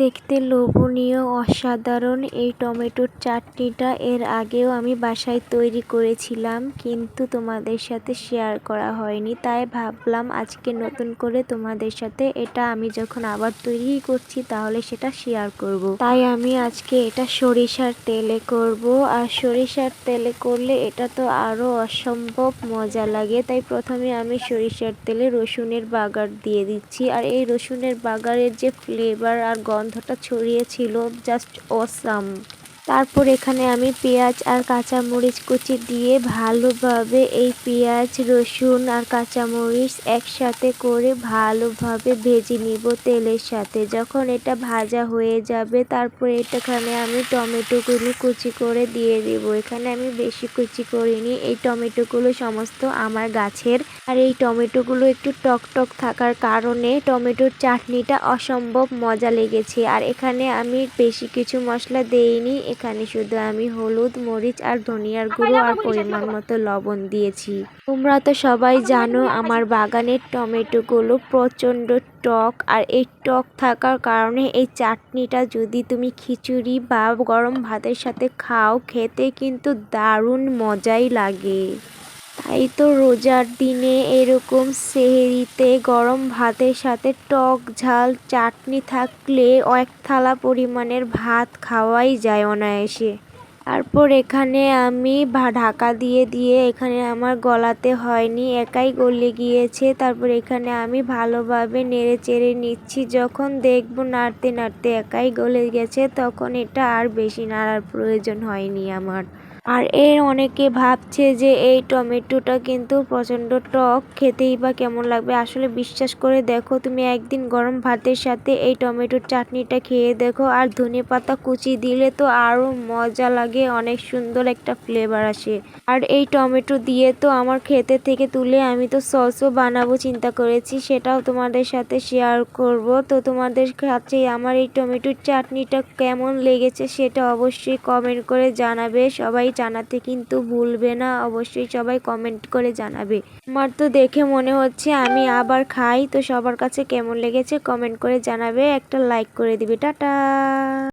দেখতে লোভনীয় অসাধারণ এই টমেটোর চাটনিটা এর আগেও আমি বাসায় তৈরি করেছিলাম, কিন্তু তোমাদের সাথে শেয়ার করা হয়নি। তাই ভাবলাম আজকে নতুন করে তোমাদের সাথে এটা আমি যখন আবার তৈরি করছি তাহলে সেটা শেয়ার করব। তাই আমি আজকে এটা সরিষার তেলে করব, আর সরিষার তেলে করলে এটা তো আরো অসম্ভব মজা লাগে। তাই প্রথমে আমি সরিষার তেলে রসুনের বাগার দিয়ে দিচ্ছি, আর এই রসুনের বাগারের যে ফ্লেভার আর গন্ধটা ছড়িয়েছিল জাস্ট অসাম। তারপর এখানে আমি পেঁয়াজ আর কাঁচামরিচ কুচি দিয়ে ভালোভাবে এই পেঁয়াজ, রসুন আর কাঁচামরিচ একসাথে করে ভালোভাবে ভেজে নিব তেলের সাথে। যখন এটা ভাজা হয়ে যাবে তারপর এখানে আমি টমেটোগুলো কুচি করে দিয়ে দিব। এখানে আমি বেশি কুচি করিনি, এই টমেটোগুলো সমস্ত আমার গাছের। আর এই টমেটোগুলো একটু টক টক থাকার কারণে টমেটোর চাটনিটা অসম্ভব মজা লেগেছে। আর এখানে আমি বেশি কিছু মশলা দেইনি, এখানে শুধু আমি হলুদ, মরিচ আর ধনিয়ার গুঁড়ো আর পরিমাণ মতো লবণ দিয়েছি। তোমরা তো সবাই জানো আমার বাগানের টমেটোগুলো প্রচণ্ড টক, আর এই টক থাকার কারণে এই চাটনিটা যদি তুমি খিচুড়ি বা গরম ভাতের সাথে খাও, খেতে কিন্তু দারুণ মজাই লাগে। তাই তো রোজার দিনে এরকম সেহরিতে গরম ভাতের সাথে টক ঝাল চাটনি থাকলে এক থালা পরিমাণের ভাত খাওয়াই যায় অনায়াসে। তারপর এখানে আমি ঢাকা দিয়ে দিয়ে এখানে আমার গলাতে হয়নি, একাই গলে গিয়েছে। তারপর এখানে আমি ভালোভাবে নেড়ে চেড়ে নিচ্ছি। যখন দেখব নাড়তে নাড়তে একাই গলে গেছে তখন এটা আর বেশি নাড়ার প্রয়োজন হয়নি আমার। আর অনেকে ভাবছে যে এই টমেটোটা কিন্তু প্রচণ্ড টক, খেতেই বা কেমন লাগবে। আসলে বিশ্বাস করে দেখো, তুমি একদিন গরম ভাতের সাথে এই টমেটোর চাটনিটা খেয়ে দেখো, আর ধনেপাতা কুচি দিলে তো আরো মজা লাগে, অনেক সুন্দর একটা ফ্লেভার আসে। আর এই টমেটো দিয়ে তো আমার খেতে থেকে তুলে আমি তো সসও বানাবো চিন্তা করেছি, সেটাও তোমাদের সাথে শেয়ার করব। তো তোমাদের কাছে আমার এই টমেটোর চাটনিটা কেমন লেগেছে সেটা অবশ্যই কমেন্ট করে জানাবে। সবাই জানাতে কিন্তু ভুলবে না, অবশ্যই সবাই কমেন্ট করে জানাবে। আমার তো দেখে মনে হচ্ছে আমি আবার খাই। তো সবার কাছে কেমন লেগেছে কমেন্ট করে জানাবে, একটা লাইক করে দিবে। টাটা।